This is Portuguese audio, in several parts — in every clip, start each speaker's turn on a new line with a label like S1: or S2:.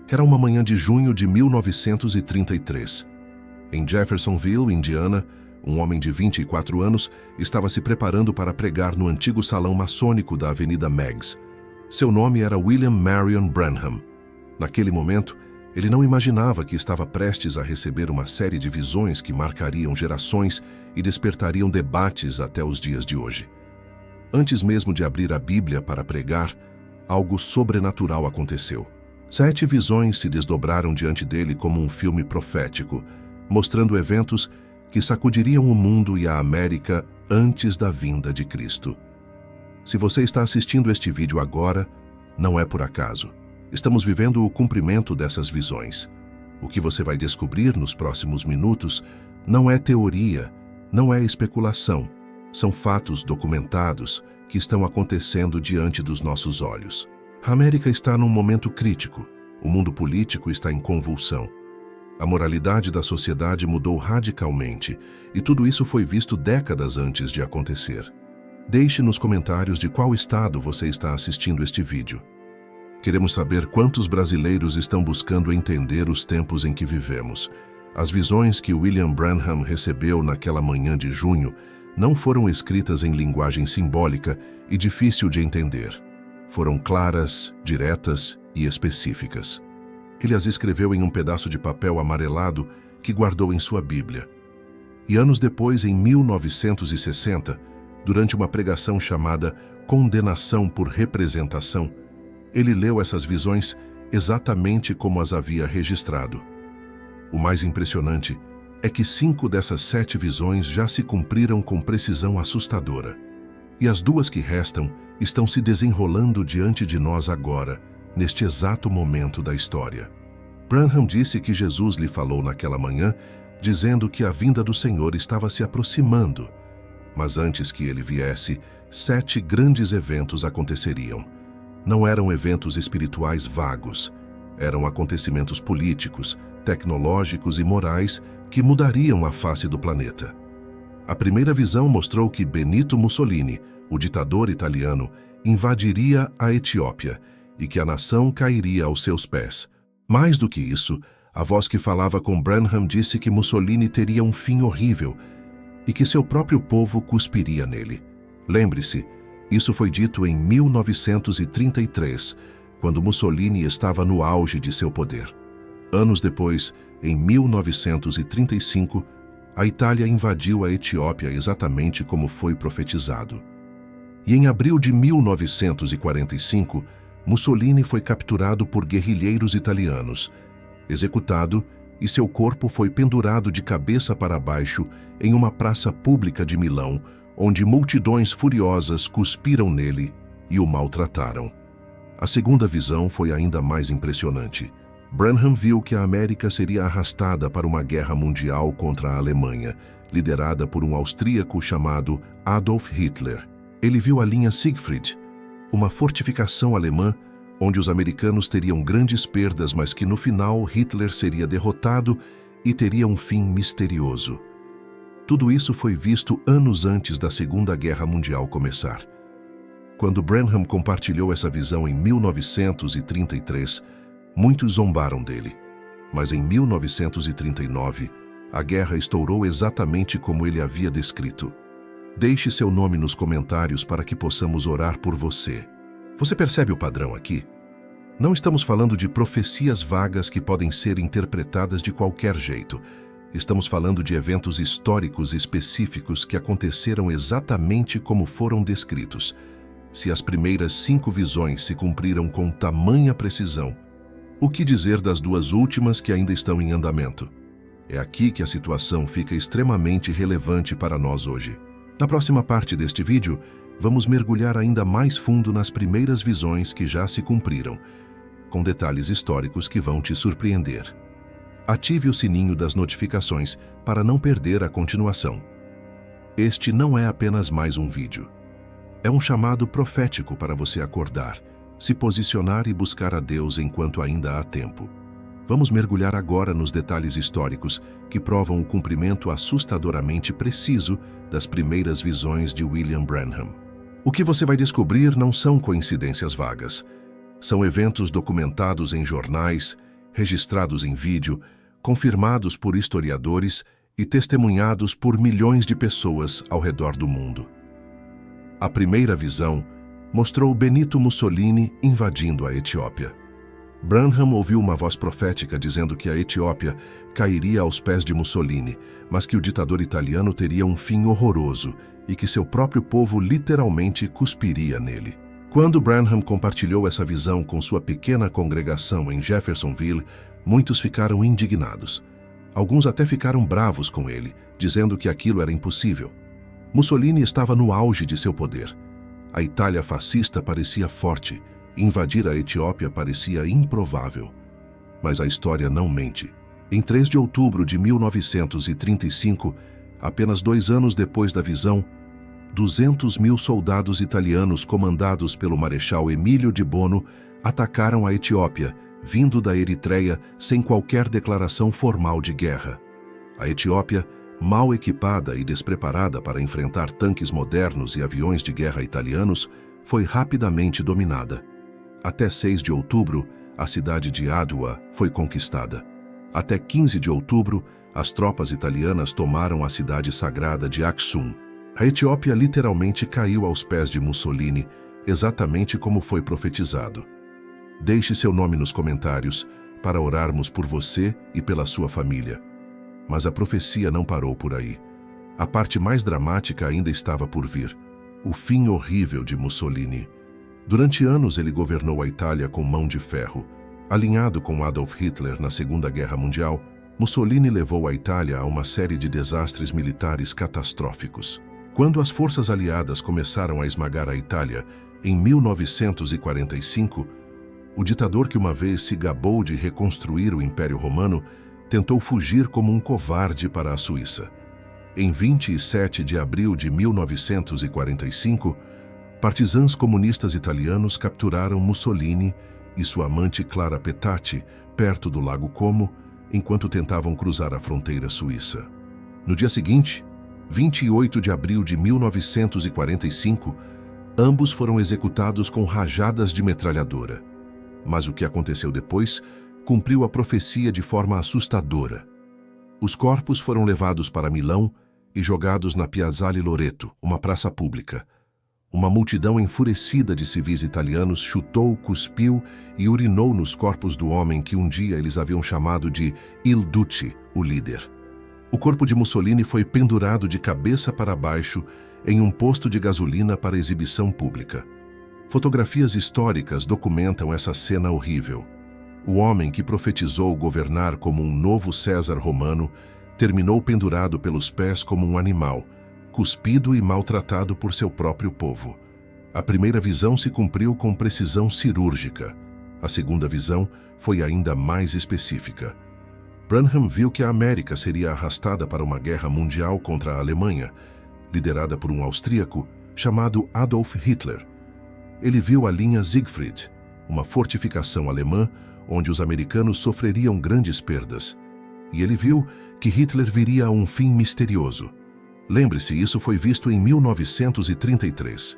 S1: Era uma manhã de junho de 1933. Em Jeffersonville, Indiana, um homem de 24 anos estava se preparando para pregar no antigo salão maçônico da Avenida Meigs. Seu nome era William Marion Branham. Naquele momento, ele não imaginava que estava prestes a receber uma série de visões que marcariam gerações e despertariam debates até os dias de hoje. Antes mesmo de abrir a Bíblia para pregar, algo sobrenatural aconteceu. 7 visões se desdobraram diante dele como um filme profético, mostrando eventos que sacudiriam o mundo e a América antes da vinda de Cristo. Se você está assistindo este vídeo agora, não é por acaso. Estamos vivendo o cumprimento dessas visões. O que você vai descobrir nos próximos minutos não é teoria, não é especulação. São fatos documentados que estão acontecendo diante dos nossos olhos. A América está num momento crítico. O mundo político está em convulsão. A moralidade da sociedade mudou radicalmente e tudo isso foi visto décadas antes de acontecer. Deixe nos comentários de qual estado você está assistindo este vídeo. Queremos saber quantos brasileiros estão buscando entender os tempos em que vivemos. As visões que William Branham recebeu naquela manhã de junho não foram escritas em linguagem simbólica e difícil de entender. Foram claras, diretas e específicas. Ele as escreveu em um pedaço de papel amarelado que guardou em sua Bíblia. E anos depois, em 1960, durante uma pregação chamada Condenação por Representação, ele leu essas visões exatamente como as havia registrado. O mais impressionante é que 5 dessas 7 visões já se cumpriram com precisão assustadora. E as 2 que restam estão se desenrolando diante de nós agora, neste exato momento da história. Branham disse que Jesus lhe falou naquela manhã, dizendo que a vinda do Senhor estava se aproximando. Mas antes que ele viesse, 7 grandes eventos aconteceriam. Não eram eventos espirituais vagos. Eram acontecimentos políticos, tecnológicos e morais que mudariam a face do planeta. A primeira visão mostrou que Benito Mussolini, o ditador italiano, invadiria a Etiópia e que a nação cairia aos seus pés. Mais do que isso, a voz que falava com Branham disse que Mussolini teria um fim horrível e que seu próprio povo cuspiria nele. Lembre-se, isso foi dito em 1933, quando Mussolini estava no auge de seu poder. Anos depois, em 1935, a Itália invadiu a Etiópia exatamente como foi profetizado. E em abril de 1945, Mussolini foi capturado por guerrilheiros italianos, executado e seu corpo foi pendurado de cabeça para baixo em uma praça pública de Milão, onde multidões furiosas cuspiram nele e o maltrataram. A segunda visão foi ainda mais impressionante. Branham viu que a América seria arrastada para uma guerra mundial contra a Alemanha, liderada por um austríaco chamado Adolf Hitler. Ele viu a linha Siegfried, uma fortificação alemã onde os americanos teriam grandes perdas, mas que no final Hitler seria derrotado e teria um fim misterioso. Tudo isso foi visto anos antes da Segunda Guerra Mundial começar. Quando Branham compartilhou essa visão em 1933, muitos zombaram dele. Mas em 1939, a guerra estourou exatamente como ele havia descrito. Deixe seu nome nos comentários para que possamos orar por você. Você percebe o padrão aqui? Não estamos falando de profecias vagas que podem ser interpretadas de qualquer jeito. Estamos falando de eventos históricos específicos que aconteceram exatamente como foram descritos. Se as primeiras 5 visões se cumpriram com tamanha precisão, o que dizer das 2 últimas que ainda estão em andamento? É aqui que a situação fica extremamente relevante para nós hoje. Na próxima parte deste vídeo, vamos mergulhar ainda mais fundo nas primeiras visões que já se cumpriram, com detalhes históricos que vão te surpreender. Ative o sininho das notificações para não perder a continuação. Este não é apenas mais um vídeo. É um chamado profético para você acordar, se posicionar e buscar a Deus enquanto ainda há tempo. Vamos mergulhar agora nos detalhes históricos que provam o cumprimento assustadoramente preciso das primeiras visões de William Branham. O que você vai descobrir não são coincidências vagas. São eventos documentados em jornais, registrados em vídeo, confirmados por historiadores e testemunhados por milhões de pessoas ao redor do mundo. A primeira visão mostrou Benito Mussolini invadindo a Etiópia. Branham ouviu uma voz profética dizendo que a Etiópia cairia aos pés de Mussolini, mas que o ditador italiano teria um fim horroroso e que seu próprio povo literalmente cuspiria nele. Quando Branham compartilhou essa visão com sua pequena congregação em Jeffersonville, muitos ficaram indignados. Alguns até ficaram bravos com ele, dizendo que aquilo era impossível. Mussolini estava no auge de seu poder. A Itália fascista parecia forte, invadir a Etiópia parecia improvável. Mas a história não mente. Em 3 de outubro de 1935, apenas 2 anos depois da visão, 200.000 soldados italianos comandados pelo Marechal Emílio de Bono atacaram a Etiópia, vindo da Eritreia sem qualquer declaração formal de guerra. A Etiópia, mal equipada e despreparada para enfrentar tanques modernos e aviões de guerra italianos, foi rapidamente dominada. Até 6 de outubro, a cidade de Adwa foi conquistada. Até 15 de outubro, as tropas italianas tomaram a cidade sagrada de Aksum. A Etiópia literalmente caiu aos pés de Mussolini, exatamente como foi profetizado. Deixe seu nome nos comentários para orarmos por você e pela sua família. Mas a profecia não parou por aí. A parte mais dramática ainda estava por vir: o fim horrível de Mussolini. Durante anos ele governou a Itália com mão de ferro. Alinhado com Adolf Hitler na Segunda Guerra Mundial, Mussolini levou a Itália a uma série de desastres militares catastróficos. Quando as forças aliadas começaram a esmagar a Itália, em 1945, o ditador que uma vez se gabou de reconstruir o Império Romano tentou fugir como um covarde para a Suíça. Em 27 de abril de 1945, partisãs comunistas italianos capturaram Mussolini e sua amante Clara Petacci perto do Lago Como, enquanto tentavam cruzar a fronteira suíça. No dia seguinte, 28 de abril de 1945, ambos foram executados com rajadas de metralhadora. Mas o que aconteceu depois cumpriu a profecia de forma assustadora. Os corpos foram levados para Milão e jogados na Piazzale Loreto, uma praça pública. Uma multidão enfurecida de civis italianos chutou, cuspiu e urinou nos corpos do homem que um dia eles haviam chamado de Il Duce, o líder. O corpo de Mussolini foi pendurado de cabeça para baixo em um posto de gasolina para exibição pública. Fotografias históricas documentam essa cena horrível. O homem que profetizou governar como um novo César romano terminou pendurado pelos pés como um animal, cuspido e maltratado por seu próprio povo. A primeira visão se cumpriu com precisão cirúrgica. A segunda visão foi ainda mais específica. Branham viu que a América seria arrastada para uma guerra mundial contra a Alemanha, liderada por um austríaco chamado Adolf Hitler. Ele viu a linha Siegfried, uma fortificação alemã onde os americanos sofreriam grandes perdas. E ele viu que Hitler viria a um fim misterioso. Lembre-se, isso foi visto em 1933.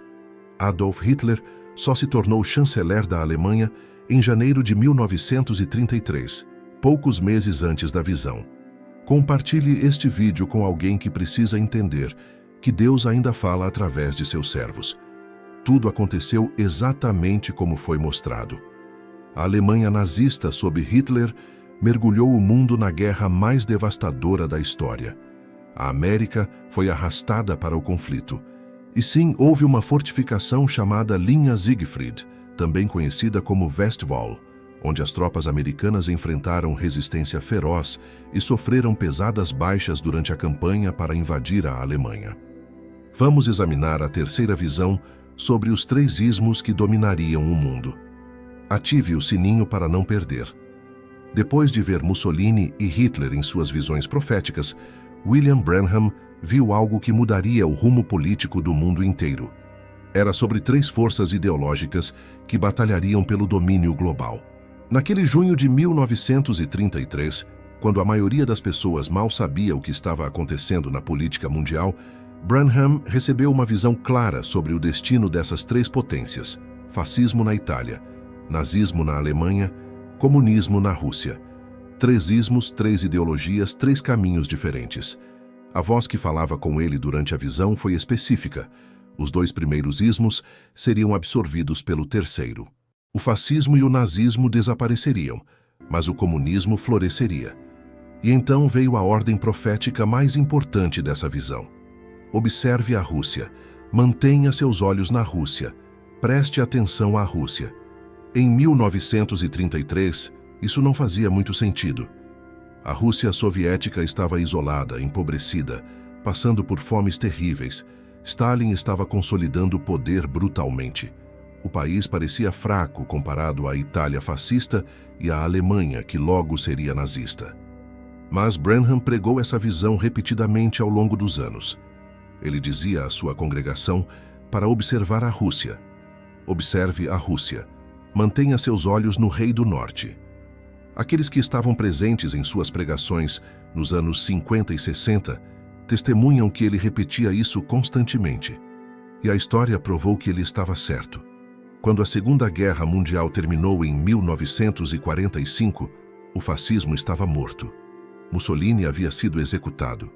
S1: Adolf Hitler só se tornou chanceler da Alemanha em janeiro de 1933, poucos meses antes da visão. Compartilhe este vídeo com alguém que precisa entender que Deus ainda fala através de seus servos. Tudo aconteceu exatamente como foi mostrado. A Alemanha nazista, sob Hitler, mergulhou o mundo na guerra mais devastadora da história. A América foi arrastada para o conflito. E sim, houve uma fortificação chamada Linha Siegfried, também conhecida como Westwall, onde as tropas americanas enfrentaram resistência feroz e sofreram pesadas baixas durante a campanha para invadir a Alemanha. Vamos examinar a terceira visão sobre os 3 ismos que dominariam o mundo. Ative o sininho para não perder. Depois de ver Mussolini e Hitler em suas visões proféticas, William Branham viu algo que mudaria o rumo político do mundo inteiro. Era sobre 3 forças ideológicas que batalhariam pelo domínio global. Naquele junho de 1933, quando a maioria das pessoas mal sabia o que estava acontecendo na política mundial, Branham recebeu uma visão clara sobre o destino dessas 3 potências: fascismo na Itália, nazismo na Alemanha, comunismo na Rússia. 3 ismos, 3 ideologias, 3 caminhos diferentes. A voz que falava com ele durante a visão foi específica. Os 2 primeiros ismos seriam absorvidos pelo terceiro. O fascismo e o nazismo desapareceriam, mas o comunismo floresceria. E então veio a ordem profética mais importante dessa visão. Observe a Rússia. Mantenha seus olhos na Rússia. Preste atenção à Rússia. Em 1933, isso não fazia muito sentido. A Rússia soviética estava isolada, empobrecida, passando por fomes terríveis. Stalin estava consolidando o poder brutalmente. O país parecia fraco comparado à Itália fascista e à Alemanha, que logo seria nazista. Mas Branham pregou essa visão repetidamente ao longo dos anos. Ele dizia à sua congregação para observar a Rússia. Observe a Rússia. Mantenha seus olhos no Rei do Norte. Aqueles que estavam presentes em suas pregações nos anos 50 e 60 testemunham que ele repetia isso constantemente. E a história provou que ele estava certo. Quando a Segunda Guerra Mundial terminou em 1945, o fascismo estava morto. Mussolini havia sido executado.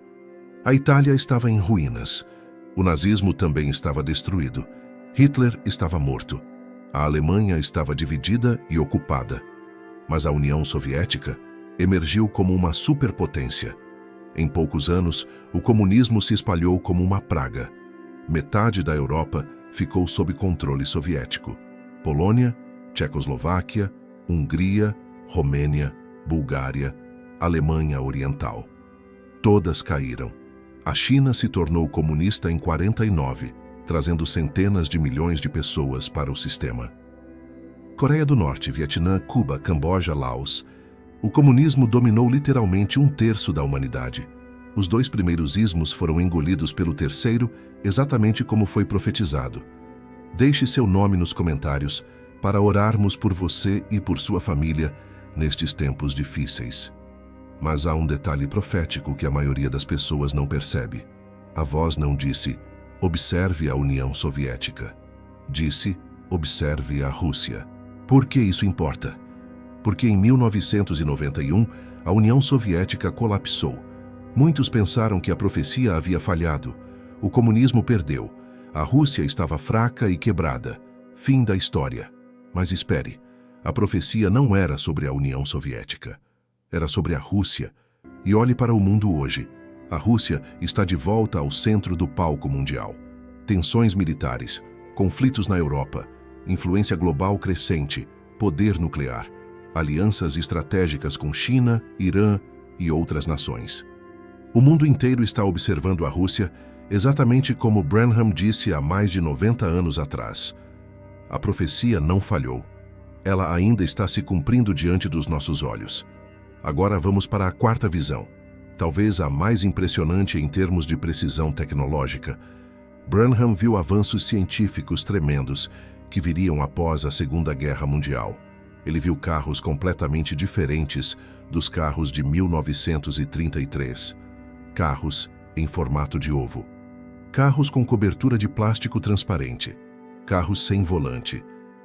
S1: A Itália estava em ruínas. O nazismo também estava destruído. Hitler estava morto. A Alemanha estava dividida e ocupada. Mas a União Soviética emergiu como uma superpotência. Em poucos anos, o comunismo se espalhou como uma praga. Metade da Europa ficou sob controle soviético. Polônia, Tchecoslováquia, Hungria, Romênia, Bulgária, Alemanha Oriental. Todas caíram. A China se tornou comunista em 49, trazendo centenas de milhões de pessoas para o sistema. Coreia do Norte, Vietnã, Cuba, Camboja, Laos. O comunismo dominou literalmente 1/3 da humanidade. Os 2 primeiros ismos foram engolidos pelo terceiro, exatamente como foi profetizado. Deixe seu nome nos comentários para orarmos por você e por sua família nestes tempos difíceis. Mas há um detalhe profético que a maioria das pessoas não percebe. A voz não disse, observe a União Soviética. Disse, observe a Rússia. Por que isso importa? Porque em 1991, a União Soviética colapsou. Muitos pensaram que a profecia havia falhado. O comunismo perdeu. A Rússia estava fraca e quebrada. Fim da história. Mas espere, a profecia não era sobre a União Soviética. Era sobre a Rússia. E olhe para o mundo hoje. A Rússia está de volta ao centro do palco mundial. Tensões militares, conflitos na Europa, influência global crescente, poder nuclear, alianças estratégicas com China, Irã e outras nações. O mundo inteiro está observando a Rússia exatamente como Branham disse há mais de 90 anos atrás. A profecia não falhou. Ela ainda está se cumprindo diante dos nossos olhos. Agora vamos para a 4ª visão, talvez a mais impressionante em termos de precisão tecnológica. Branham viu avanços científicos tremendos que viriam após a Segunda Guerra Mundial. Ele viu carros completamente diferentes dos carros de 1933. Carros em formato de ovo. Carros com cobertura de plástico transparente. Carros sem volante.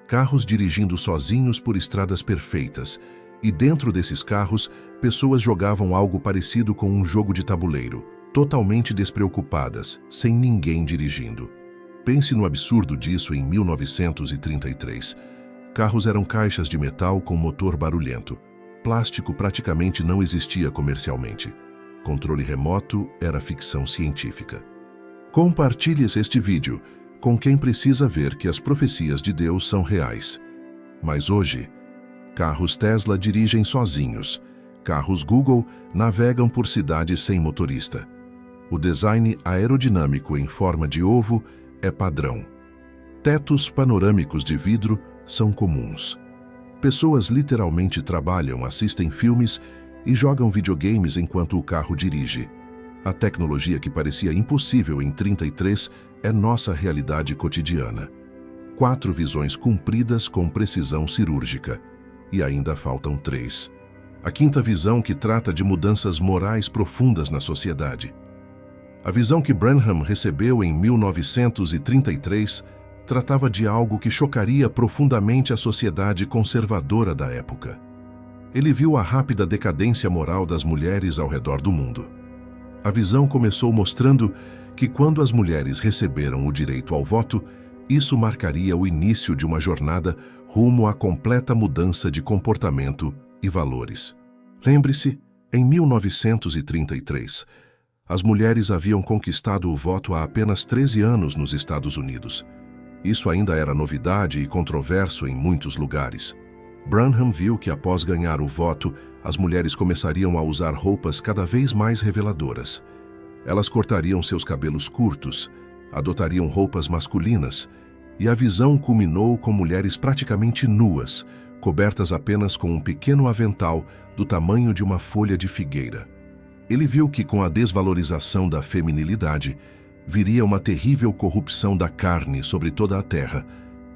S1: Carros dirigindo sozinhos por estradas perfeitas. E dentro desses carros, pessoas jogavam algo parecido com um jogo de tabuleiro, totalmente despreocupadas, sem ninguém dirigindo. Pense no absurdo disso em 1933. Carros eram caixas de metal com motor barulhento. Plástico praticamente não existia comercialmente. Controle remoto era ficção científica. Compartilhe este vídeo com quem precisa ver que as profecias de Deus são reais. Mas hoje, carros Tesla dirigem sozinhos. Carros Google navegam por cidades sem motorista. O design aerodinâmico em forma de ovo é padrão. Tetos panorâmicos de vidro são comuns. Pessoas literalmente trabalham, assistem filmes e jogam videogames enquanto o carro dirige. A tecnologia que parecia impossível em 33 é nossa realidade cotidiana. 4 visões cumpridas com precisão cirúrgica. E ainda faltam 3. A 5ª visão que trata de mudanças morais profundas na sociedade. A visão que Branham recebeu em 1933 tratava de algo que chocaria profundamente a sociedade conservadora da época. Ele viu a rápida decadência moral das mulheres ao redor do mundo. A visão começou mostrando que quando as mulheres receberam o direito ao voto, isso marcaria o início de uma jornada rumo à completa mudança de comportamento e valores. Lembre-se, em 1933, as mulheres haviam conquistado o voto há apenas 13 anos nos Estados Unidos. Isso ainda era novidade e controverso em muitos lugares. Branham viu que após ganhar o voto, as mulheres começariam a usar roupas cada vez mais reveladoras. Elas cortariam seus cabelos curtos, adotariam roupas masculinas, e a visão culminou com mulheres praticamente nuas, cobertas apenas com um pequeno avental do tamanho de uma folha de figueira. Ele viu que com a desvalorização da feminilidade, viria uma terrível corrupção da carne sobre toda a terra,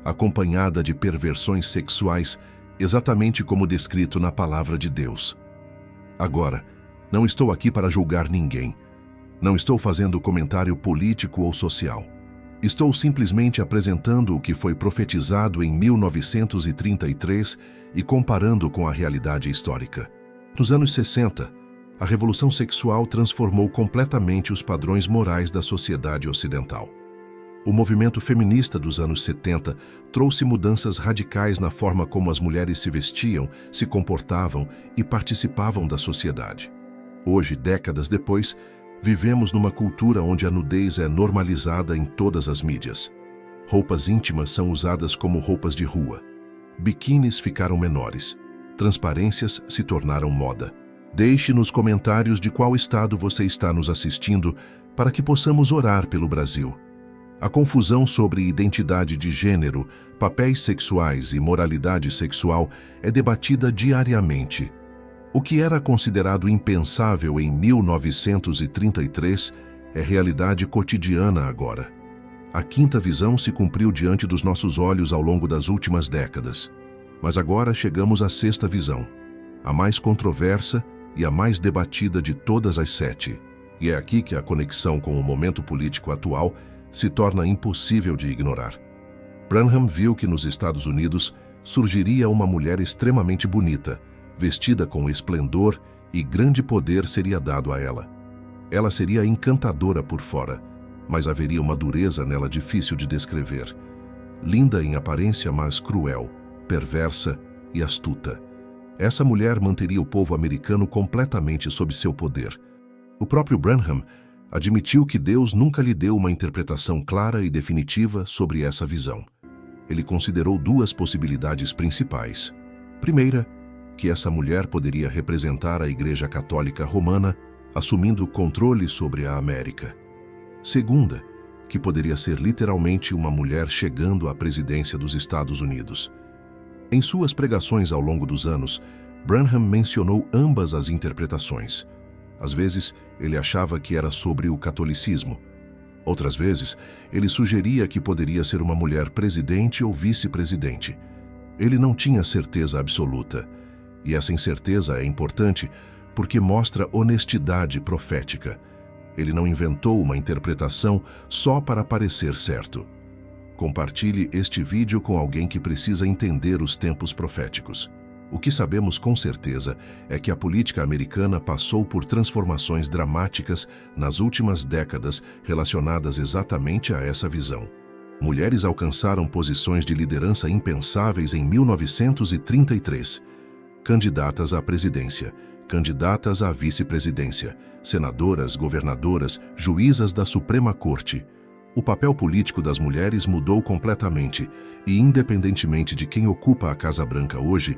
S1: acompanhada de perversões sexuais, exatamente como descrito na Palavra de Deus. Agora, não estou aqui para julgar ninguém. Não estou fazendo comentário político ou social. Estou simplesmente apresentando o que foi profetizado em 1933 e comparando com a realidade histórica. Nos anos 60, a revolução sexual transformou completamente os padrões morais da sociedade ocidental. O movimento feminista dos anos 70 trouxe mudanças radicais na forma como as mulheres se vestiam, se comportavam e participavam da sociedade. Hoje, décadas depois, vivemos numa cultura onde a nudez é normalizada em todas as mídias. Roupas íntimas são usadas como roupas de rua. Biquínis ficaram menores. Transparências se tornaram moda. Deixe nos comentários de qual estado você está nos assistindo para que possamos orar pelo Brasil. A confusão sobre identidade de gênero, papéis sexuais e moralidade sexual é debatida diariamente. O que era considerado impensável em 1933 é realidade cotidiana agora. A quinta visão se cumpriu diante dos nossos olhos ao longo das últimas décadas. Mas agora chegamos à sexta visão, a mais controversa e a mais debatida de todas as 7. E é aqui que a conexão com o momento político atual se torna impossível de ignorar. Branham viu que nos Estados Unidos surgiria uma mulher extremamente bonita, vestida com esplendor e grande poder seria dado a ela. Ela seria encantadora por fora, mas haveria uma dureza nela difícil de descrever. Linda em aparência, mas cruel, perversa e astuta. Essa mulher manteria o povo americano completamente sob seu poder. O próprio Branham admitiu que Deus nunca lhe deu uma interpretação clara e definitiva sobre essa visão. Ele considerou 2 possibilidades principais. Primeira, que essa mulher poderia representar a Igreja Católica Romana, assumindo o controle sobre a América. Segunda, que poderia ser literalmente uma mulher chegando à presidência dos Estados Unidos. Em suas pregações ao longo dos anos, Branham mencionou ambas as interpretações. Às vezes, ele achava que era sobre o catolicismo. Outras vezes, ele sugeria que poderia ser uma mulher presidente ou vice-presidente. Ele não tinha certeza absoluta. E essa incerteza é importante porque mostra honestidade profética. Ele não inventou uma interpretação só para parecer certo. Compartilhe este vídeo com alguém que precisa entender os tempos proféticos. O que sabemos com certeza é que a política americana passou por transformações dramáticas nas últimas décadas relacionadas exatamente a essa visão. Mulheres alcançaram posições de liderança impensáveis em 1933. Candidatas à presidência, candidatas à vice-presidência, senadoras, governadoras, juízas da Suprema Corte. O papel político das mulheres mudou completamente e, independentemente de quem ocupa a Casa Branca hoje,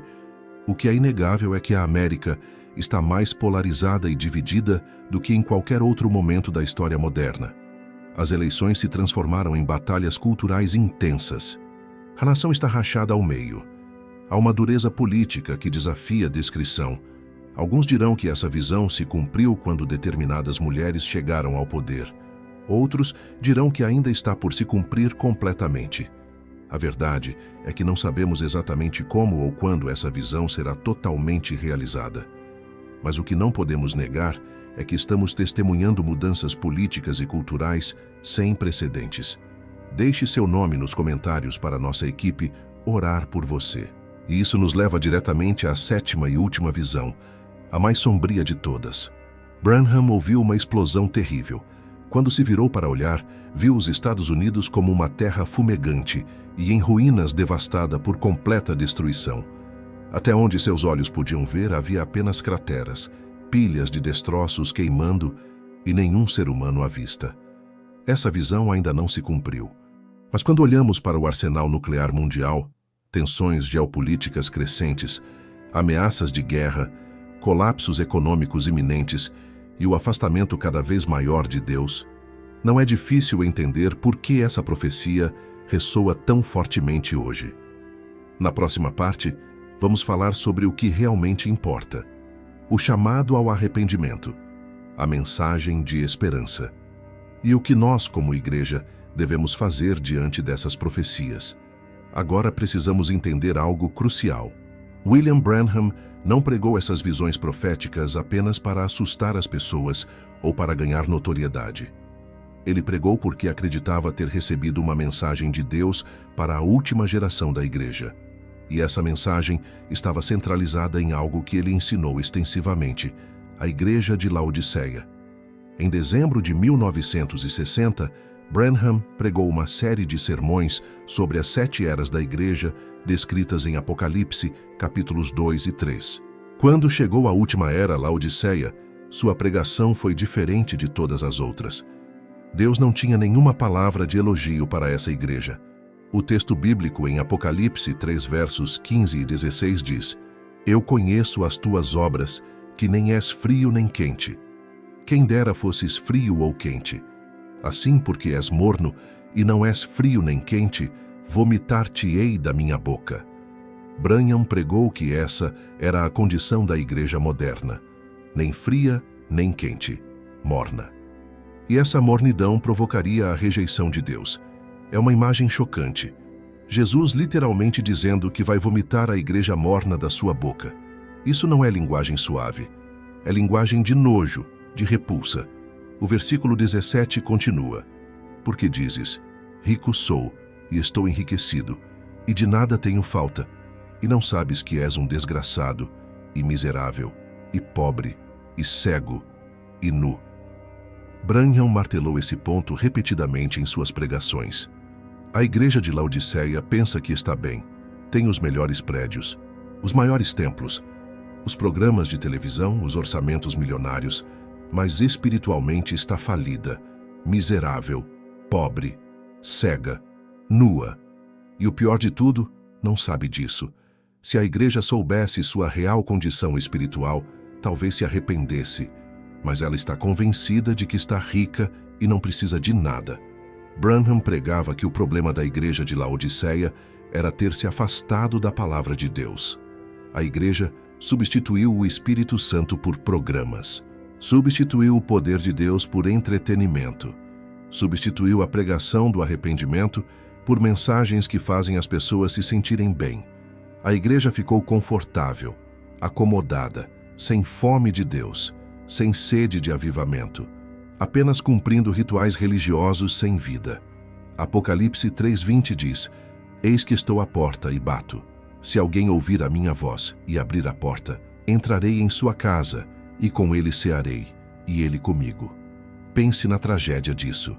S1: o que é inegável é que a América está mais polarizada e dividida do que em qualquer outro momento da história moderna. As eleições se transformaram em batalhas culturais intensas. A nação está rachada ao meio. Há uma dureza política que desafia a descrição. Alguns dirão que essa visão se cumpriu quando determinadas mulheres chegaram ao poder. Outros dirão que ainda está por se cumprir completamente. A verdade é que não sabemos exatamente como ou quando essa visão será totalmente realizada. Mas o que não podemos negar é que estamos testemunhando mudanças políticas e culturais sem precedentes. Deixe seu nome nos comentários para nossa equipe orar por você. E isso nos leva diretamente à sétima e última visão, a mais sombria de todas. Branham ouviu uma explosão terrível. Quando se virou para olhar, viu os Estados Unidos como uma terra fumegante e em ruínas, devastada por completa destruição. Até onde seus olhos podiam ver, havia apenas crateras, pilhas de destroços queimando e nenhum ser humano à vista. Essa visão ainda não se cumpriu. Mas quando olhamos para o arsenal nuclear mundial, tensões geopolíticas crescentes, ameaças de guerra, colapsos econômicos iminentes e o afastamento cada vez maior de Deus, não é difícil entender por que essa profecia ressoa tão fortemente hoje. Na próxima parte, vamos falar sobre o que realmente importa: o chamado ao arrependimento, a mensagem de esperança, e o que nós, como igreja, devemos fazer diante dessas profecias. Agora precisamos entender algo crucial. William Branham não pregou essas visões proféticas apenas para assustar as pessoas ou para ganhar notoriedade. Ele pregou porque acreditava ter recebido uma mensagem de Deus para a última geração da igreja. E essa mensagem estava centralizada em algo que ele ensinou extensivamente: a Igreja de Laodiceia. Em dezembro de 1960, Branham pregou uma série de sermões sobre as 7 eras da igreja, descritas em Apocalipse, capítulos 2 e 3. Quando chegou a última era, Laodiceia, sua pregação foi diferente de todas as outras. Deus não tinha nenhuma palavra de elogio para essa igreja. O texto bíblico em Apocalipse 3, versos 15 e 16 diz: Eu conheço as tuas obras, que nem és frio nem quente. Quem dera fosses frio ou quente. Assim, porque és morno e não és frio nem quente, vomitar-te-ei da minha boca. Branham pregou que essa era a condição da igreja moderna: nem fria nem quente, morna. E essa mornidão provocaria a rejeição de Deus. É uma imagem chocante. Jesus literalmente dizendo que vai vomitar a igreja morna da sua boca. Isso não é linguagem suave. É linguagem de nojo, de repulsa. O versículo 17 continua: Porque dizes, rico sou, e estou enriquecido, e de nada tenho falta, e não sabes que és um desgraçado, e miserável, e pobre, e cego, e nu. Branham martelou esse ponto repetidamente em suas pregações. A igreja de Laodiceia pensa que está bem, tem os melhores prédios, os maiores templos, os programas de televisão, os orçamentos milionários, mas espiritualmente está falida, miserável, pobre, cega, nua. E o pior de tudo, não sabe disso. Se a igreja soubesse sua real condição espiritual, talvez se arrependesse, mas ela está convencida de que está rica e não precisa de nada. Branham pregava que o problema da igreja de Laodiceia era ter se afastado da palavra de Deus. A igreja substituiu o Espírito Santo por programas. Substituiu o poder de Deus por entretenimento. Substituiu a pregação do arrependimento por mensagens que fazem as pessoas se sentirem bem. A igreja ficou confortável, acomodada, sem fome de Deus, sem sede de avivamento, apenas cumprindo rituais religiosos sem vida. Apocalipse 3:20 diz: Eis que estou à porta e bato. Se alguém ouvir a minha voz e abrir a porta, entrarei em sua casa, e com ele cearei, e ele comigo. Pense na tragédia disso.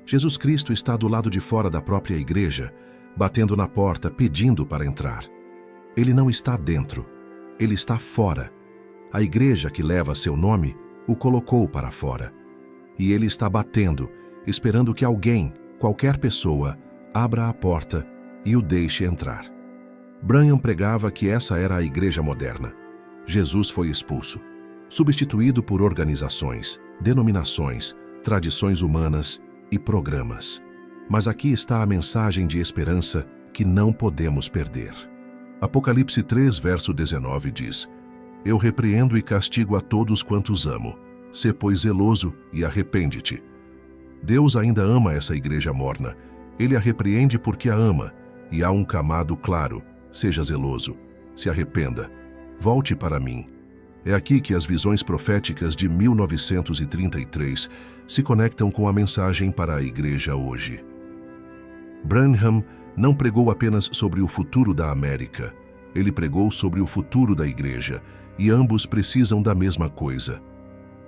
S1: Jesus Cristo está do lado de fora da própria igreja, batendo na porta, pedindo para entrar. Ele não está dentro, ele está fora. A igreja que leva seu nome o colocou para fora. E ele está batendo, esperando que alguém, qualquer pessoa, abra a porta e o deixe entrar. Branham pregava que essa era a igreja moderna. Jesus foi expulso, substituído por organizações, denominações, tradições humanas e programas. Mas aqui está a mensagem de esperança que não podemos perder. Apocalipse 3, verso 19 diz: Eu repreendo e castigo a todos quantos amo. Sê, pois, zeloso e arrepende-te. Deus ainda ama essa igreja morna. Ele a repreende porque a ama, e há um chamado claro: seja zeloso, se arrependa, volte para mim. É aqui que as visões proféticas de 1933 se conectam com a mensagem para a igreja hoje. Branham não pregou apenas sobre o futuro da América. ele pregou sobre o futuro da igreja, e ambos precisam da mesma coisa: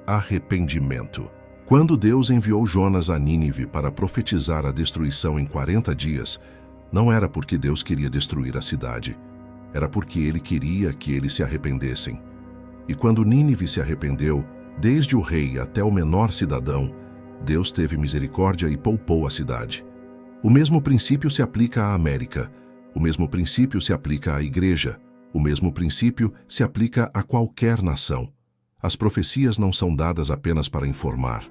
S1: arrependimento. Quando Deus enviou Jonas a Nínive para profetizar a destruição em 40 dias, não era porque Deus queria destruir a cidade. Era porque ele queria que eles se arrependessem. E quando Nínive se arrependeu, desde o rei até o menor cidadão, Deus teve misericórdia e poupou a cidade. O mesmo princípio se aplica à América. O mesmo princípio se aplica à igreja. O mesmo princípio se aplica a qualquer nação. As profecias não são dadas apenas para informar.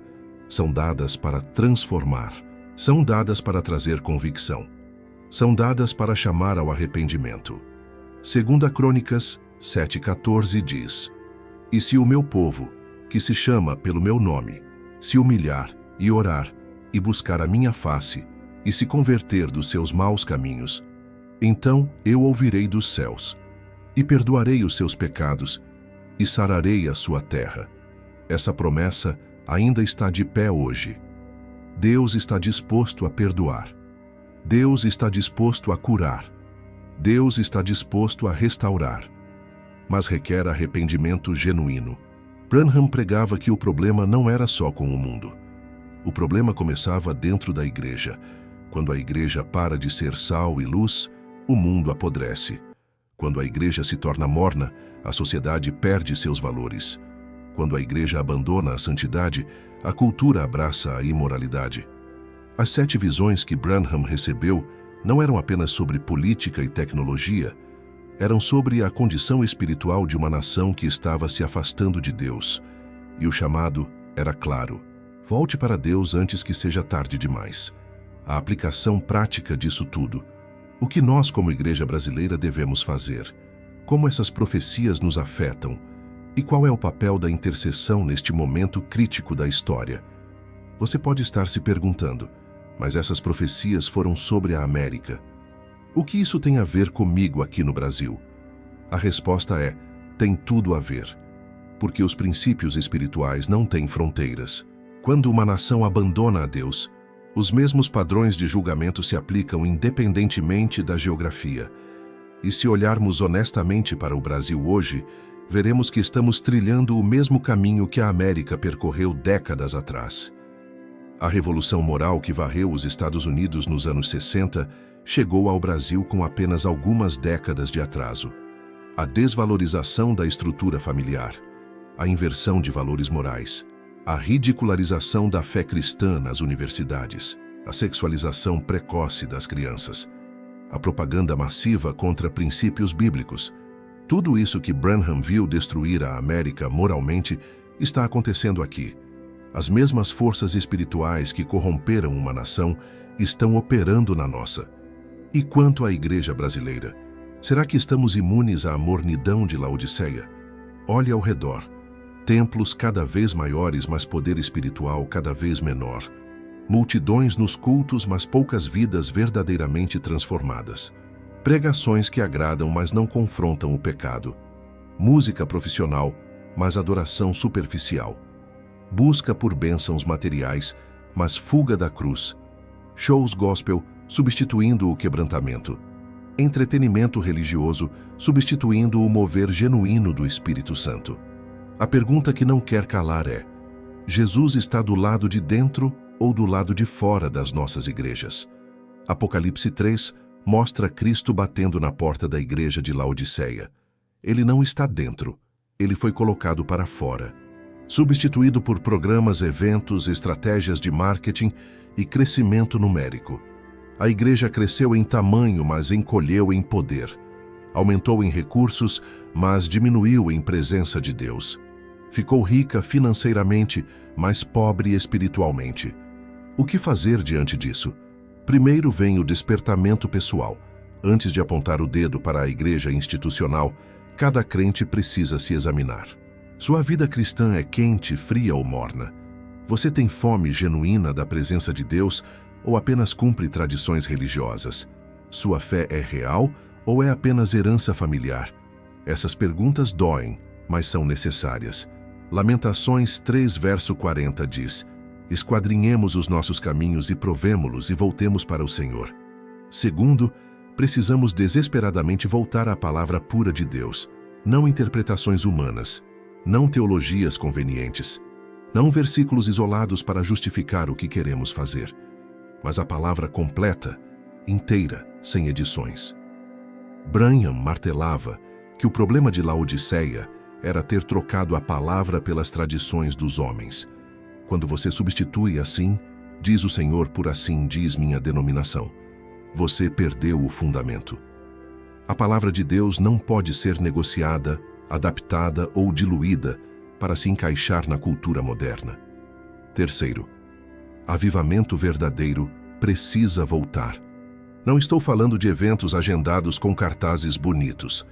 S1: São dadas para transformar. São dadas para trazer convicção. São dadas para chamar ao arrependimento. 2 Crônicas 7,14 diz: E se o meu povo, que se chama pelo meu nome, se humilhar e orar, e buscar a minha face, e se converter dos seus maus caminhos, então eu ouvirei dos céus, e perdoarei os seus pecados, e sararei a sua terra. Essa promessa ainda está de pé hoje. Deus está disposto a perdoar. Deus está disposto a curar. Deus está disposto a restaurar. Mas requer arrependimento genuíno. Branham pregava que o problema não era só com o mundo. O problema começava dentro da igreja. Quando a igreja para de ser sal e luz, o mundo apodrece. Quando a igreja se torna morna, a sociedade perde seus valores. Quando a igreja abandona a santidade, a cultura abraça a imoralidade. As 7 visões que Branham recebeu não eram apenas sobre política e tecnologia, eram sobre a condição espiritual de uma nação que estava se afastando de Deus. E o chamado era claro: volte para Deus antes que seja tarde demais. A aplicação prática disso tudo. O que nós, como igreja brasileira, devemos fazer? Como essas profecias nos afetam? E qual é o papel da intercessão neste momento crítico da história? Você pode estar se perguntando: mas essas profecias foram sobre a América. O que isso tem a ver comigo aqui no Brasil? A resposta é: tem tudo a ver. Porque os princípios espirituais não têm fronteiras. Quando uma nação abandona a Deus, os mesmos padrões de julgamento se aplicam independentemente da geografia. E se olharmos honestamente para o Brasil hoje, veremos que estamos trilhando o mesmo caminho que a América percorreu décadas atrás. A revolução moral que varreu os Estados Unidos nos anos 60 chegou ao Brasil com apenas algumas décadas de atraso. A desvalorização da estrutura familiar, a inversão de valores morais, a ridicularização da fé cristã nas universidades, a sexualização precoce das crianças, a propaganda massiva contra princípios bíblicos. Tudo isso que Branham viu destruir a América moralmente está acontecendo aqui. As mesmas forças espirituais que corromperam uma nação estão operando na nossa. E quanto à igreja brasileira? Será que estamos imunes à mornidão de Laodiceia? Olhe ao redor. Templos cada vez maiores, mas poder espiritual cada vez menor. Multidões nos cultos, mas poucas vidas verdadeiramente transformadas. Pregações que agradam, mas não confrontam o pecado. Música profissional, mas adoração superficial. Busca por bênçãos materiais, mas fuga da cruz. Shows gospel substituindo o quebrantamento. Entretenimento religioso substituindo o mover genuíno do Espírito Santo. A pergunta que não quer calar é: Jesus está do lado de dentro ou do lado de fora das nossas igrejas? Apocalipse 3 mostra Cristo batendo na porta da igreja de Laodiceia. Ele não está dentro, ele foi colocado para fora. Substituído por programas, eventos, estratégias de marketing e crescimento numérico. A igreja cresceu em tamanho, mas encolheu em poder. Aumentou em recursos, mas diminuiu em presença de Deus. Ficou rica financeiramente, mas pobre espiritualmente. O que fazer diante disso? Primeiro vem o despertamento pessoal. Antes de apontar o dedo para a igreja institucional, cada crente precisa se examinar. Sua vida cristã é quente, fria ou morna? Você tem fome genuína da presença de Deus ou apenas cumpre tradições religiosas? Sua fé é real ou é apenas herança familiar? Essas perguntas doem, mas são necessárias. Lamentações 3, verso 40 diz: esquadrinhemos os nossos caminhos e provemo-los e voltemos para o Senhor. Segundo, precisamos desesperadamente voltar à palavra pura de Deus, não interpretações humanas, não teologias convenientes, não versículos isolados para justificar o que queremos fazer, mas a palavra completa, inteira, sem edições. Branham martelava que o problema de Laodiceia era ter trocado a palavra pelas tradições dos homens. Quando você substitui assim, diz o Senhor por assim diz minha denominação, você perdeu o fundamento. A palavra de Deus não pode ser negociada, adaptada ou diluída para se encaixar na cultura moderna. Terceiro, avivamento verdadeiro precisa voltar. Não estou falando de eventos agendados com cartazes bonitos.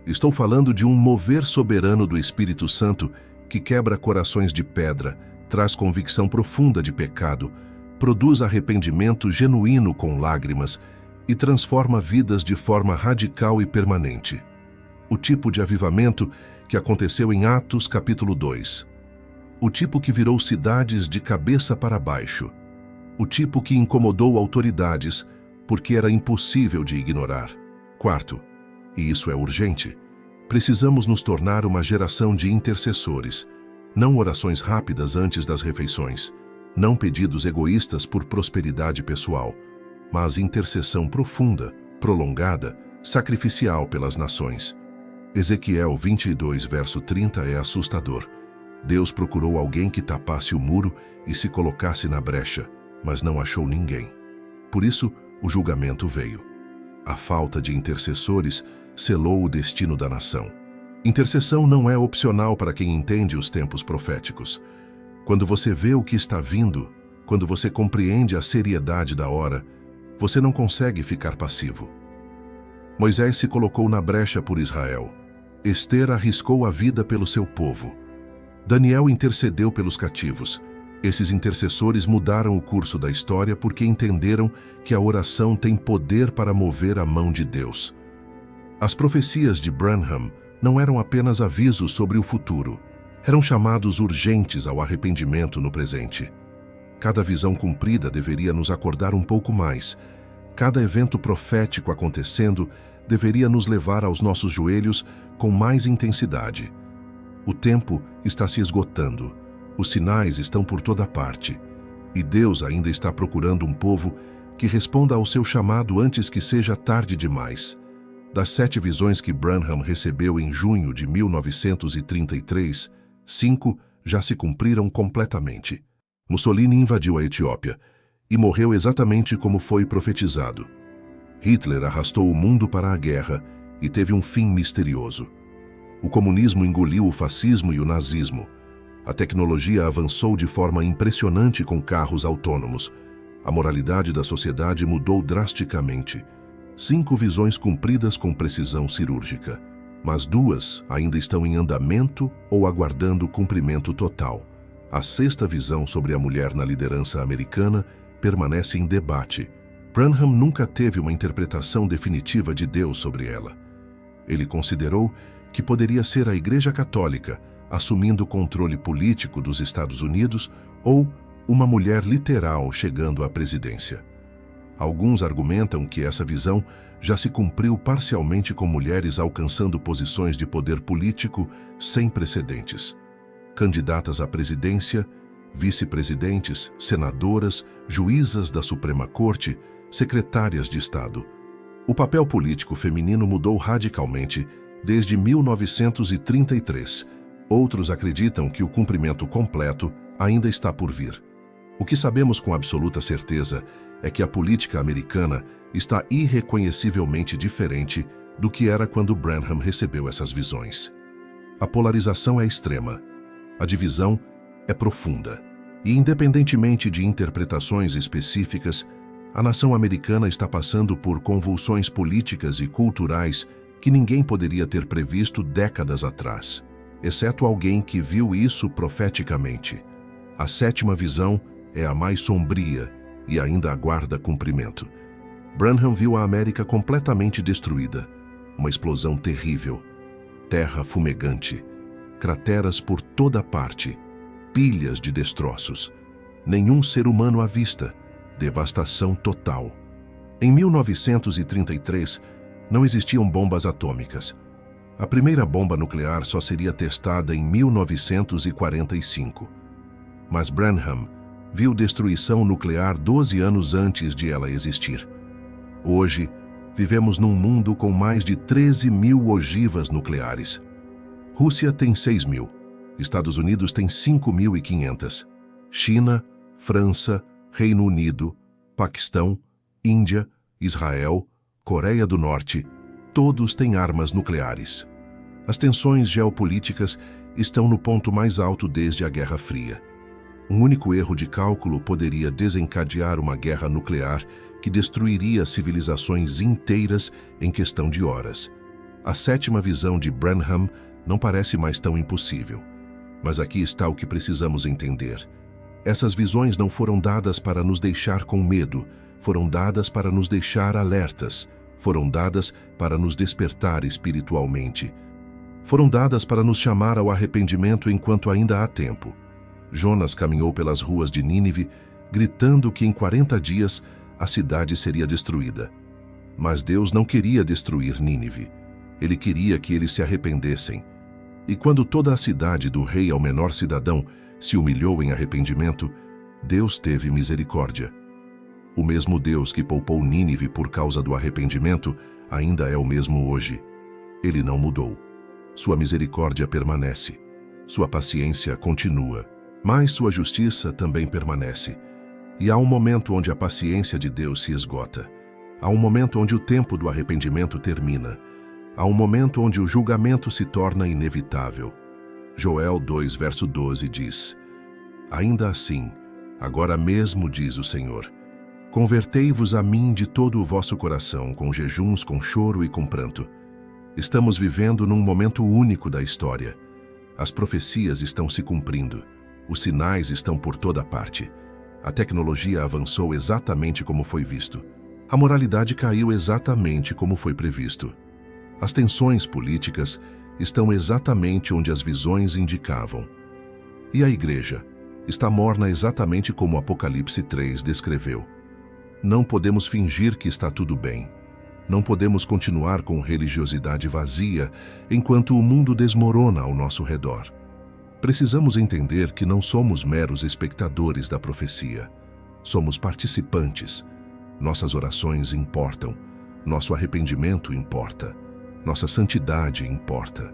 S1: Estou falando de um mover soberano do Espírito Santo que quebra corações de pedra, traz convicção profunda de pecado, produz arrependimento genuíno com lágrimas e transforma vidas de forma radical e permanente. O tipo de avivamento que aconteceu em Atos capítulo 2. O tipo que virou cidades de cabeça para baixo. O tipo que incomodou autoridades porque era impossível de ignorar. Quarto, e isso é urgente, precisamos nos tornar uma geração de intercessores, não orações rápidas antes das refeições, não pedidos egoístas por prosperidade pessoal, mas intercessão profunda, prolongada, sacrificial pelas nações. Ezequiel 22, verso 30 é assustador. Deus procurou alguém que tapasse o muro e se colocasse na brecha, mas não achou ninguém. Por isso, o julgamento veio. A falta de intercessores selou o destino da nação. Intercessão não é opcional para quem entende os tempos proféticos. Quando você vê o que está vindo, quando você compreende a seriedade da hora, você não consegue ficar passivo. Moisés se colocou na brecha por Israel. Ester arriscou a vida pelo seu povo. Daniel intercedeu pelos cativos. Esses intercessores mudaram o curso da história porque entenderam que a oração tem poder para mover a mão de Deus. As profecias de Branham não eram apenas avisos sobre o futuro. Eram chamados urgentes ao arrependimento no presente. Cada visão cumprida deveria nos acordar um pouco mais. Cada evento profético acontecendo deveria nos levar aos nossos joelhos com mais intensidade. O tempo está se esgotando. Os sinais estão por toda parte. E Deus ainda está procurando um povo que responda ao seu chamado antes que seja tarde demais. Das 7 visões que Branham recebeu em junho de 1933, 5 já se cumpriram completamente. Mussolini invadiu a Etiópia e morreu exatamente como foi profetizado. Hitler arrastou o mundo para a guerra e teve um fim misterioso. O comunismo engoliu o fascismo e o nazismo. A tecnologia avançou de forma impressionante com carros autônomos. A moralidade da sociedade mudou drasticamente. 5 visões cumpridas com precisão cirúrgica, mas 2 ainda estão em andamento ou aguardando cumprimento total. A 6ª visão sobre a mulher na liderança americana permanece em debate. Branham nunca teve uma interpretação definitiva de Deus sobre ela. Ele considerou que poderia ser a Igreja Católica assumindo o controle político dos Estados Unidos ou uma mulher literal chegando à presidência. Alguns argumentam que essa visão já se cumpriu parcialmente com mulheres alcançando posições de poder político sem precedentes. Candidatas à presidência, vice-presidentes, senadoras, juízas da Suprema Corte, secretárias de Estado. O papel político feminino mudou radicalmente desde 1933. Outros acreditam que o cumprimento completo ainda está por vir. O que sabemos com absoluta certeza é que a política americana está irreconhecivelmente diferente do que era quando Branham recebeu essas visões. A polarização é extrema, a divisão é profunda, e independentemente de interpretações específicas, a nação americana está passando por convulsões políticas e culturais que ninguém poderia ter previsto décadas atrás, exceto alguém que viu isso profeticamente. A 7ª visão é a mais sombria e ainda aguarda cumprimento. Branham viu a América completamente destruída, uma explosão terrível, terra fumegante, crateras por toda parte, pilhas de destroços, nenhum ser humano à vista, devastação total. Em 1933, não existiam bombas atômicas. A primeira bomba nuclear só seria testada em 1945. Mas Branham viu destruição nuclear 12 anos antes de ela existir. Hoje, vivemos num mundo com mais de 13 mil ogivas nucleares. Rússia tem 6 mil. Estados Unidos tem 5.500. China, França, Reino Unido, Paquistão, Índia, Israel, Coreia do Norte, todos têm armas nucleares. As tensões geopolíticas estão no ponto mais alto desde a Guerra Fria. Um único erro de cálculo poderia desencadear uma guerra nuclear que destruiria civilizações inteiras em questão de horas. A sétima visão de Branham não parece mais tão impossível. Mas aqui está o que precisamos entender. Essas visões não foram dadas para nos deixar com medo, foram dadas para nos deixar alertas, foram dadas para nos despertar espiritualmente. Foram dadas para nos chamar ao arrependimento enquanto ainda há tempo. Jonas caminhou pelas ruas de Nínive, gritando que em 40 dias a cidade seria destruída. Mas Deus não queria destruir Nínive. Ele queria que eles se arrependessem. E quando toda a cidade, do rei ao menor cidadão, se humilhou em arrependimento, Deus teve misericórdia. O mesmo Deus que poupou Nínive por causa do arrependimento ainda é o mesmo hoje. Ele não mudou. Sua misericórdia permanece. Sua paciência continua. Mas sua justiça também permanece. E há um momento onde a paciência de Deus se esgota. Há um momento onde o tempo do arrependimento termina. Há um momento onde o julgamento se torna inevitável. Joel 2, verso 12 diz: Ainda assim, agora mesmo diz o Senhor, convertei-vos a mim de todo o vosso coração, com jejuns, com choro e com pranto. Estamos vivendo num momento único da história. As profecias estão se cumprindo. Os sinais estão por toda parte. A tecnologia avançou exatamente como foi visto. A moralidade caiu exatamente como foi previsto. As tensões políticas estão exatamente onde as visões indicavam. E a igreja está morna exatamente como o Apocalipse 3 descreveu. Não podemos fingir que está tudo bem. Não podemos continuar com religiosidade vazia enquanto o mundo desmorona ao nosso redor. Precisamos entender que não somos meros espectadores da profecia. Somos participantes. Nossas orações importam. Nosso arrependimento importa. Nossa santidade importa.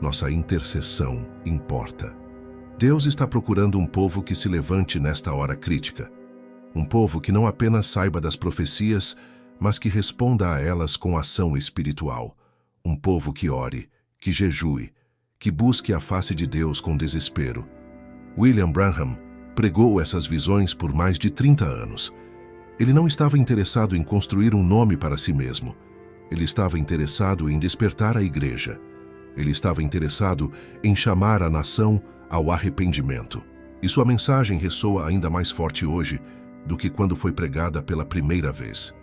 S1: Nossa intercessão importa. Deus está procurando um povo que se levante nesta hora crítica. Um povo que não apenas saiba das profecias, mas que responda a elas com ação espiritual. Um povo que ore, que jejue, que busque a face de Deus com desespero. William Branham pregou essas visões por mais de 30 anos. Ele não estava interessado em construir um nome para si mesmo. Ele estava interessado em despertar a igreja. Ele estava interessado em chamar a nação ao arrependimento. E sua mensagem ressoa ainda mais forte hoje do que quando foi pregada pela primeira vez.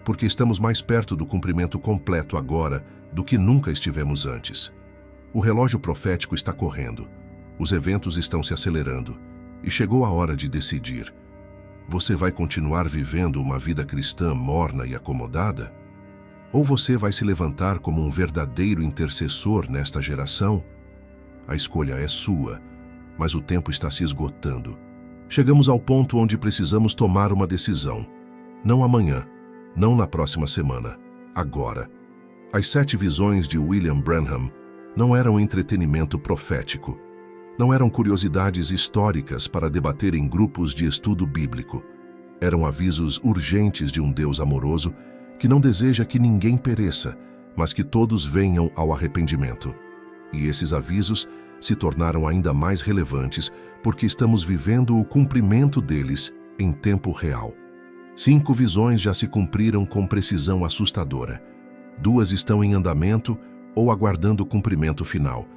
S1: Porque estamos mais perto do cumprimento completo agora do que nunca estivemos antes. O relógio profético está correndo. Os eventos estão se acelerando. E chegou a hora de decidir. Você vai continuar vivendo uma vida cristã morna e acomodada? Ou você vai se levantar como um verdadeiro intercessor nesta geração? A escolha é sua, mas o tempo está se esgotando. Chegamos ao ponto onde precisamos tomar uma decisão. Não amanhã, não na próxima semana, agora. As 7 visões de William Branham não eram entretenimento profético. Não eram curiosidades históricas para debater em grupos de estudo bíblico. Eram avisos urgentes de um Deus amoroso que não deseja que ninguém pereça, mas que todos venham ao arrependimento. E esses avisos se tornaram ainda mais relevantes porque estamos vivendo o cumprimento deles em tempo real. 5 visões já se cumpriram com precisão assustadora. 2 estão em andamento ou aguardando o cumprimento final.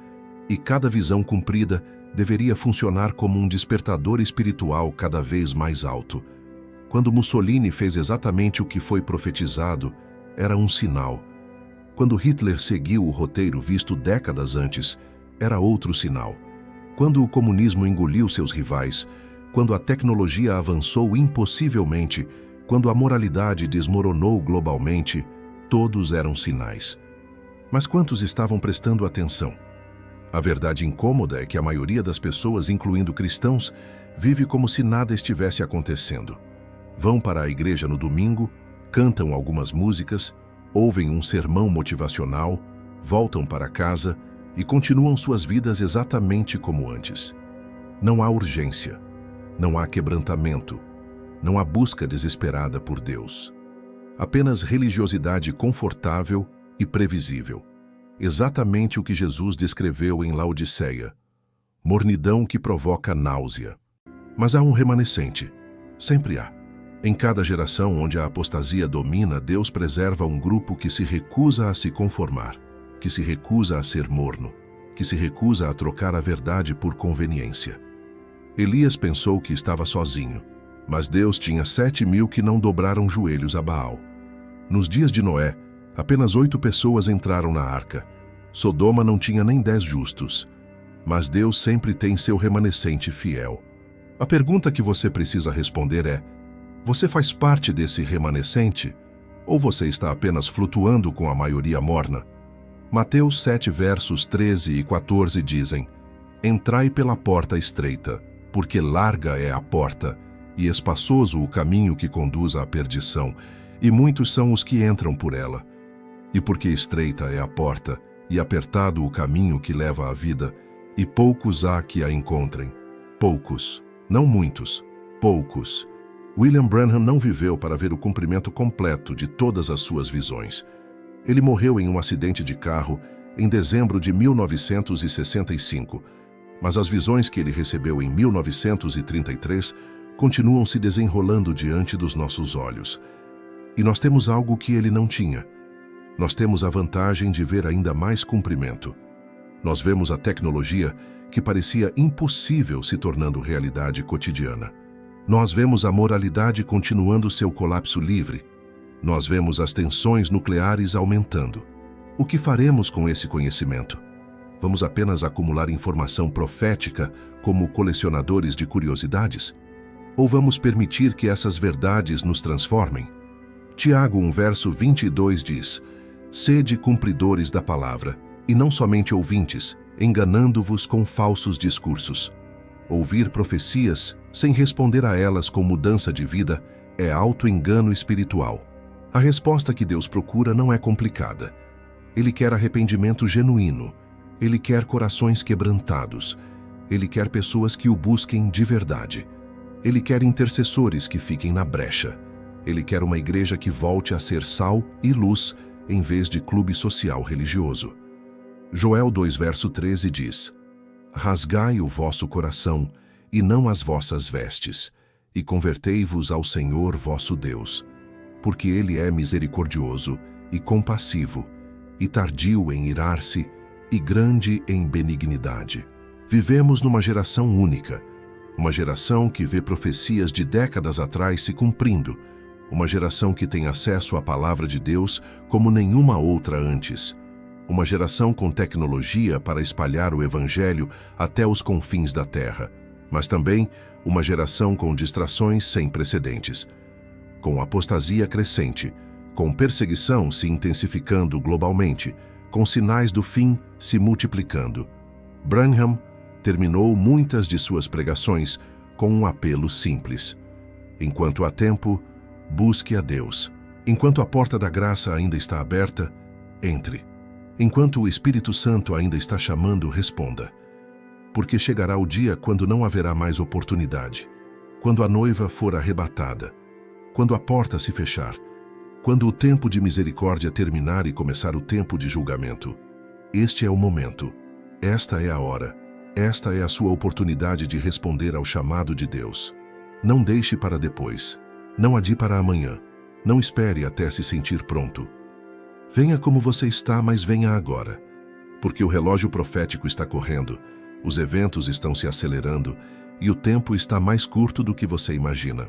S1: E cada visão cumprida deveria funcionar como um despertador espiritual cada vez mais alto. Quando Mussolini fez exatamente o que foi profetizado, era um sinal. Quando Hitler seguiu o roteiro visto décadas antes, era outro sinal. Quando o comunismo engoliu seus rivais, quando a tecnologia avançou impossivelmente, Quando a moralidade desmoronou globalmente, todos eram sinais. Mas quantos estavam prestando atenção? A verdade incômoda é que a maioria das pessoas, incluindo cristãos, vive como se nada estivesse acontecendo. Vão para a igreja no domingo, cantam algumas músicas, ouvem um sermão motivacional, voltam para casa e continuam suas vidas exatamente como antes. Não há urgência, não há quebrantamento, não há busca desesperada por Deus. Apenas religiosidade confortável e previsível. Exatamente o que Jesus descreveu em Laodiceia. Mornidão que provoca náusea. Mas há um remanescente. Sempre há. Em cada geração onde a apostasia domina, Deus preserva um grupo que se recusa a se conformar, que se recusa a ser morno, que se recusa a trocar a verdade por conveniência. Elias pensou que estava sozinho, mas Deus tinha 7.000 que não dobraram joelhos a Baal. Nos dias de Noé, apenas 8 pessoas entraram na arca. Sodoma não tinha nem 10 justos. Mas Deus sempre tem seu remanescente fiel. A pergunta que você precisa responder é: você faz parte desse remanescente? Ou você está apenas flutuando com a maioria morna? Mateus 7, versos 13 e 14 dizem: Entrai pela porta estreita, porque larga é a porta, e espaçoso o caminho que conduz à perdição, e muitos são os que entram por ela. E porque estreita é a porta, e apertado o caminho que leva à vida, e poucos há que a encontrem. Poucos, não muitos, poucos. William Branham não viveu para ver o cumprimento completo de todas as suas visões. Ele morreu em um acidente de carro em dezembro de 1965, mas as visões que ele recebeu em 1933 continuam se desenrolando diante dos nossos olhos. E nós temos algo que ele não tinha. Nós temos a vantagem de ver ainda mais cumprimento. Nós vemos a tecnologia que parecia impossível se tornando realidade cotidiana. Nós vemos a moralidade continuando seu colapso livre. Nós vemos as tensões nucleares aumentando. O que faremos com esse conhecimento? Vamos apenas acumular informação profética como colecionadores de curiosidades? Ou vamos permitir que essas verdades nos transformem? Tiago 1, verso 22 diz: Sede cumpridores da palavra, e não somente ouvintes, enganando-vos com falsos discursos. Ouvir profecias, sem responder a elas com mudança de vida, é auto-engano espiritual. A resposta que Deus procura não é complicada. Ele quer arrependimento genuíno. Ele quer corações quebrantados. Ele quer pessoas que o busquem de verdade. Ele quer intercessores que fiquem na brecha. Ele quer uma igreja que volte a ser sal e luz, em vez de clube social religioso. Joel 2, verso 13 diz: Rasgai o vosso coração, e não as vossas vestes, e convertei-vos ao Senhor vosso Deus, porque Ele é misericordioso e compassivo, e tardio em irar-se, e grande em benignidade. Vivemos numa geração única, uma geração que vê profecias de décadas atrás se cumprindo, uma geração que tem acesso à palavra de Deus como nenhuma outra antes, uma geração com tecnologia para espalhar o Evangelho até os confins da terra, mas também uma geração com distrações sem precedentes, com apostasia crescente, com perseguição se intensificando globalmente, com sinais do fim se multiplicando. Branham terminou muitas de suas pregações com um apelo simples: enquanto há tempo, busque a Deus. Enquanto a porta da graça ainda está aberta, entre. Enquanto o Espírito Santo ainda está chamando, responda. Porque chegará o dia quando não haverá mais oportunidade, quando a noiva for arrebatada, quando a porta se fechar, quando o tempo de misericórdia terminar e começar o tempo de julgamento. Este é o momento, esta é a hora, esta é a sua oportunidade de responder ao chamado de Deus. Não deixe para depois, não adie para amanhã, não espere até se sentir pronto. Venha como você está, mas venha agora, porque o relógio profético está correndo, os eventos estão se acelerando e o tempo está mais curto do que você imagina.